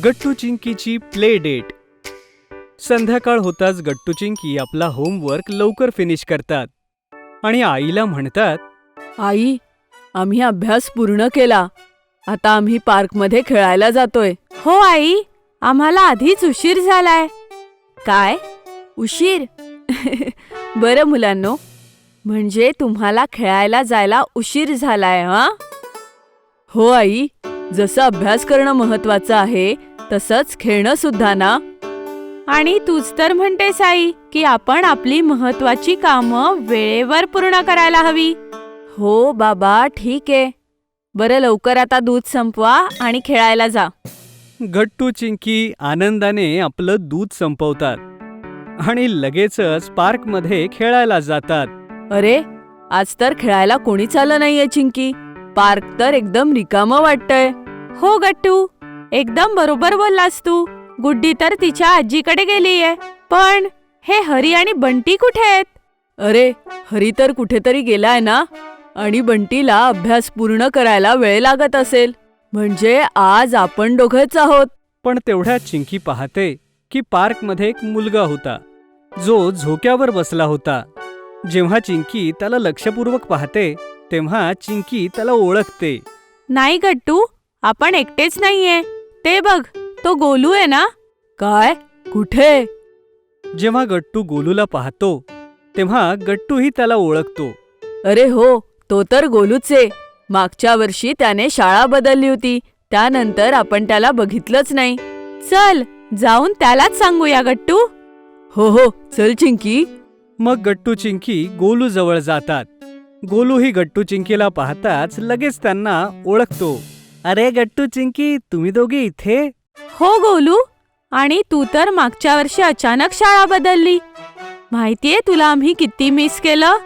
गट्टू चिंकीची play date. संध्याकाळ होताच गट्टू चिंकी आपला होमवर्क लवकर फिनिश करतात आणि आईला म्हणतात, आई, आम्ही अभ्यास पूर्ण केला. आता आम्ही पार्कमध्ये खेळायला जातोय. हो आई, आम्हाला आधीच उशीर झालाय. काय उशीर? बरं मुलांनो, म्हणजे तुम्हाला खेळायला जायला उशीर झालाय हा? हो आई, जसं अभ्यास करणं महत्वाचं आहे तसंच खेळणं सुद्धा ना. आणि तूच तर म्हणतेस आई की आपण आपली महत्वाची कामं वेळेवर पूर्ण करायला हवी. हो बाबा, ठीक आहे. बरं, लवकर आता दूध संपवा आणि खेळायला जा. गट्टू चिंकी आनंदाने आपलं दूध संपवतात आणि लगेचच पार्कमध्ये खेळायला जातात. अरे, आज तर खेळायला कोणीच आलं नाहीये चिंकी. पार्क तर एकदम रिकामं वाटतंय. हो गट्टू, एकदम बरोबर बोललास तू. गुड्डी तर तिच्या आजीकडे गेलीये. पण हे हरी आणि बंटी कुठे आहेत? अरे, हरी तर कुठेतरी गेलाय ना. आणि बंटीला अभ्यास पूर्ण करायला वेळ लागत असेल. म्हणजे आज आपण दोघंच आहोत. पण तेवढ्यात चिंकी पाहते की पार्कमध्ये एक मुलगा होता जो झोक्यावर बसला होता. जेव्हा चिंकी त्याला लक्षपूर्वक पाहते तेव्हा चिंकी त्याला ओळखते. नाही गट्टू, आपण एकटेच नाहीये. ते बघ, तो गोलू आहे ना. काय? कुठे? जेव्हा गट्टू गोलूला पाहतो तेव्हा गट्टूही त्याला ओळखतो. अरे हो, तो तर गोलूच आहे. मागच्या वर्षी त्याने शाळा बदलली होती. त्यानंतर आपण त्याला बघितलंच नाही. चल, जाऊन त्यालाच सांगूया गट्टू. हो हो, चल चिंकी. मग गट्टू चिंकी गोलू जवळ जातात. गोलूही गट्टू चिंकीला पाहताच लगेच त्यांना ओळखतो. अरे गट्टू चिंकी, तुम्ही दोघे इथे? हो गोलू, आणि तू तर मागच्या वर्षी अचानक शाळा बदलली. माहितीये तुला आम्ही किती मिस केलं.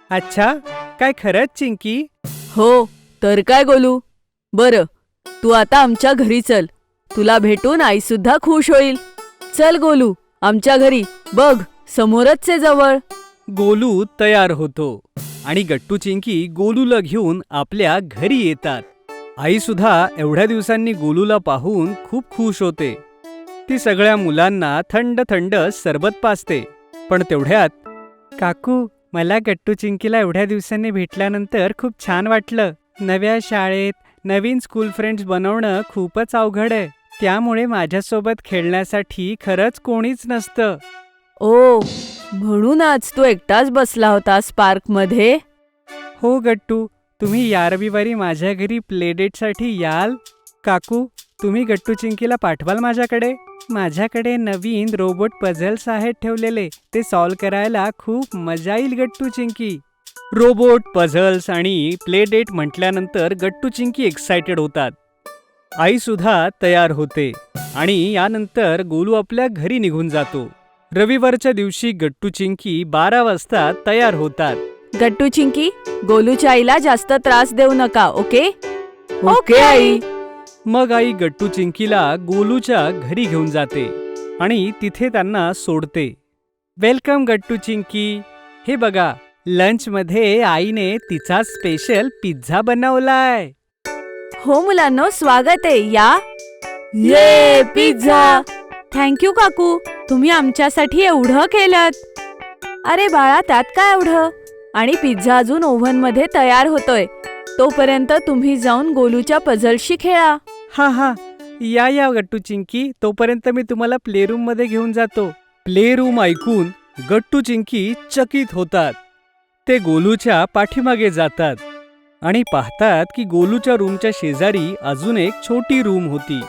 अच्छा, काय खरंच चिंकी? हो तर काय गोलू. बरं, तू आता आमच्या घरी चल. तुला भेटून आई सुद्धा खुश होईल. चल गोलू, आमच्या घरी. बघ, समोरच आहे जवळ. गोलू तयार होतो आणि गट्टू चिंकी गोलूला घेऊन आपल्या घरी येतात. आई सुद्धा एवढ्या दिवसांनी गोलूला पाहून खूप खुश होते. ती सगळ्या मुलांना थंड थंड सरबत पाजते. पण तेवढ्यात, काकू, मला गट्टू चिंकीला एवढ्या दिवसांनी भेटल्यानंतर खूप छान वाटलं. नव्या शाळेत नवीन स्कूल फ्रेंड्स बनवणं खूपच अवघड आहे. त्यामुळे माझ्यासोबत खेळण्यासाठी खरंच कोणीच नसतं. ओ, म्हणून आज तू एकटाच बसला होतास पार्कमध्ये? हो गट्टू, तुम्ही या रविवारी माझ्या घरी प्लेडेटसाठी याल? काकू, तुम्ही गट्टू चिंकीला पाठवाल माझ्याकडे? माझ्याकडे नवीन रोबोट पझल्स आहेत ठेवलेले. ते सॉल्व करायला खूप मजा येईल गट्टू चिंकी. रोबोट पझल्स आणि प्ले डेट म्हटल्यानंतर गट्टू चिंकी एक्सायटेड होतात. आई सुद्धा तयार होते आणि यानंतर गोलू आपल्या घरी निघून जातो. रविवारच्या दिवशी गट्टू चिंकी 12 वाजता तयार होतात. गट्टू चिंकी, गोलूच्या आईला जास्त त्रास देऊ नका, ओके? Okay I. मग आई गट्टू चिंकीला गोलूच्या घरी घेऊन जाते आणि तिथे त्यांना सोडते. वेलकम गट्टू चिंकी. हे बघा, लंचमध्ये आईने तिचा स्पेशल पिझ्झा बनवलाय. हो मुलांनो, स्वागत आहे. या. ये पिझ्झा. थँक्यू काकू, तुम्ही आमच्यासाठी एवढं केलं. अरे बाळा, त्यात काय एवढं? आणि पिझ्झा अजून ओव्हनमध्ये तयार होतोय. तोपर्यंत तुम्ही जाऊन गोलूच्या पझलशी खेळा. हा हा, या गट्टू चिंकी. तोपर्यंत मी तुम्हाला प्ले रूम मध्ये घेऊन जातो. प्ले रूम ऐकून गट्टू चिंकी चकित होतात. ते गोलूच्या पाठीमागे जातात आणि पाहतात की गोलूच्या रूमच्या शेजारी अजून एक छोटी रूम होती,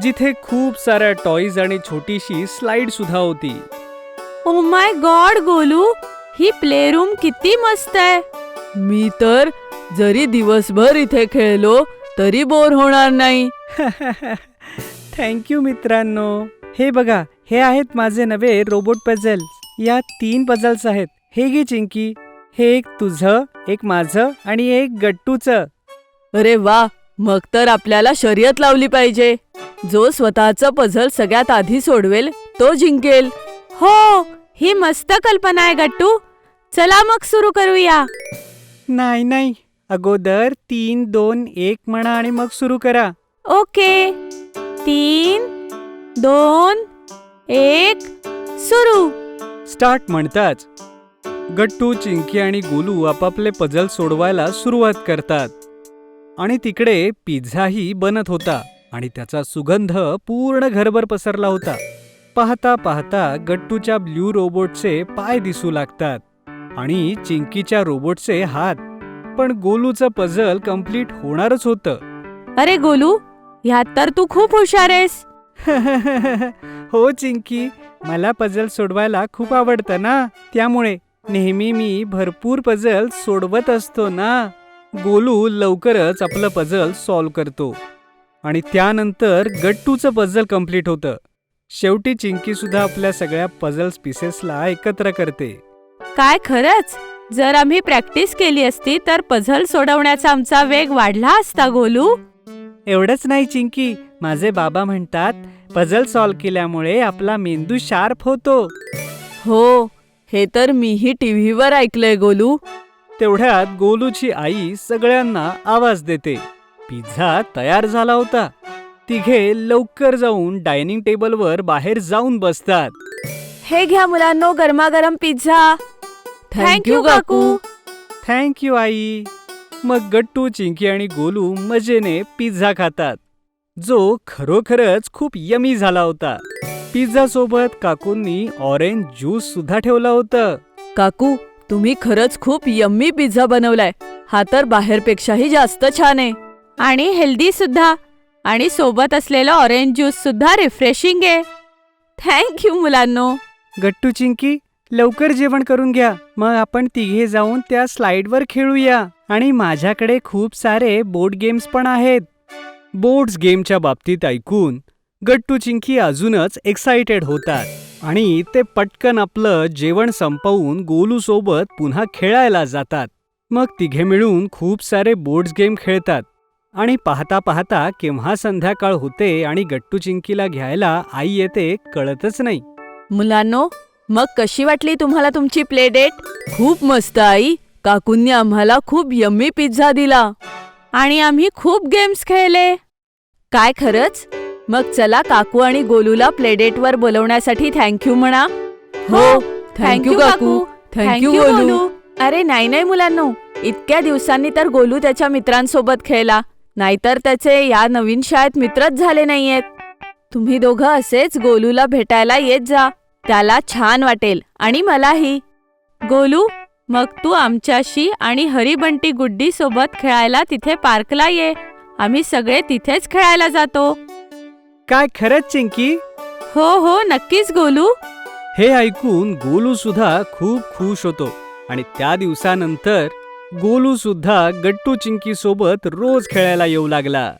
जिथे खूप साऱ्या टॉयज आणि छोटीशी स्लाइड सुद्धा होती. Oh my God Golu, he play room किती मस्त आहे. मी तर जरी दिवसभर इथे खेळलो तरी बोर होणार नाही. थँक्यू मित्रांनो. हे बघा, हे आहेत माझे नवे रोबोट पझल्स. या 3 पझल्स आहेत. हे घे चिंकी. हे एक तुझं, एक माझं आणि एक गट्टूचं. अरे वा, मग तर आपल्याला शर्यत लावली पाहिजे. जो स्वतःचं पझल सगळ्यात आधी सोडवेल तो जिंकेल. हो, ही मस्त कल्पना आहे गट्टू. चला मग सुरू करूया. नाही, अगोदर 3, 2, 1 म्हणा आणि मग सुरू करा. ओके. 3, 2, 1 सुरू. स्टार्ट म्हणताच गट्टू, चिंकी आणि गोलू आपापले पझल सोडवायला सुरुवात करतात. आणि तिकडे पिझ्झाही बनत होता आणि त्याचा सुगंध पूर्ण घरभर पसरला होता. पाहता पाहता गट्टूच्या ब्ल्यू रोबोटचे पाय दिसू लागतात आणि चिंकीच्या रोबोटचे हात. पण गोलूचं पझल कम्प्लीट होणारच होतं. अरे गोलू, ह्यात तर तू खूप हुशार आहेस. हो चिंकी, मला पझल सोडवायला खूप आवडतं ना, त्यामुळे नेहमी मी भरपूर पझल सोडवत असतो ना. गोलू लवकरच आपलं पझल सॉल्व करतो आणि त्यानंतर गट्टूचं पझल कम्प्लीट होतं. शेवटी चिंकी सुद्धा आपल्या सगळ्या पझल्स पीसेसला एकत्र करते. काय खरंच? जर आम्ही प्रॅक्टिस केली असती तर पझल सोडवण्याचा आमचा वेग वाढला असता गोलू. एवढंच नाही चिंकी, माझे बाबा म्हणतात पझल सॉल्व केल्यामुळे आपला मेंदू शार्प होतो. हो, हे तर मीही टीव्हीवर ऐकलंय गोलू. तेवढ्यात गोलूची आई सगळ्यांना आवाज देते. पिझ्झा तयार झाला होता. तिघे लवकर जाऊन डायनिंग टेबलवर बाहेर जाऊन बसतात. हे घ्या मुलांनो, गरमागरम पिझ्झा. थँक्यू काकू. थँक्यू आई. मग गट्टू, चिंकी आणि गोलू मजेने पिझ्झा खातात, जो खरोखरच खूप यमी झाला होता. पिझ्झा सोबत काकूंनी ऑरेंज ज्यूस सुद्धा ठेवलं होतं. काकू, तुम्ही खरंच खूप यम्मी पिझ्झा बनवलाय. हा तर बाहेरपेक्षाही जास्त छान आहे आणि हेल्दी सुद्धा. आणि सोबत असलेलं ऑरेंज ज्यूस सुद्धा रिफ्रेशिंग आहे. थँक्यू मुलांनो. गट्टू, चिंकी, लवकर जेवण करून घ्या. मग आपण तिघे जाऊन त्या स्लाइडवर खेळूया. आणि माझ्याकडे खूप सारे बोर्ड गेम्स पण आहेत. बोर्ड्स गेमच्या बाबतीत ऐकून गट्टू, चिंकी अजूनच एक्साइटेड होतात आणि ते पटकन आपलं जेवण संपवून गोलू सोबत पुन्हा खेळायला जातात. मग तिघे मिळून खूप सारे बोर्ड्स गेम खेळतात आणि पाहता पाहता केव्हा संध्याकाळ होते आणि गट्टू, चिंकीला घ्यायला आई येते कळतच नाही. मुलांनो, मग कशी वाटली तुम्हाला तुमची प्ले डेट? खूप मस्त आई. काकूंनी आम्हाला खूप यम्मी पिझ्झा दिला आणि आम्ही खूप गेम्स खेळले. काय खरंच? मग चला काकू आणि गोलूला प्ले डेटवर बोलवण्यासाठी थँक्यू म्हणा. हो, थँक्यू काकू. थँक्यू गोलू. अरे नाही मुलांनो, इतक्या दिवसांनी तर गोलू त्याच्या मित्रांसोबत खेळला, नाहीतर त्याचे या नवीन शाळेत मित्रच झाले नाहीयेत. तुम्ही दोघं असेच गोलूला भेटायला येत जा. त्याला छान वाटेल आणि मलाही. गोलू, मग तू आमच्याशी आणि हरिबंटी गुड्डी सोबत खेळायला तिथे पार्कला ये. आम्ही सगळे तिथेच खेळायला जातो. काय खरंच चिंकी? हो, नक्कीच गोलू. हे ऐकून गोलू सुद्धा खूप खुश होतो आणि त्या दिवसानंतर गोलू सुद्धा गट्टू, चिंकी सोबत रोज खेळायला येऊ लागला.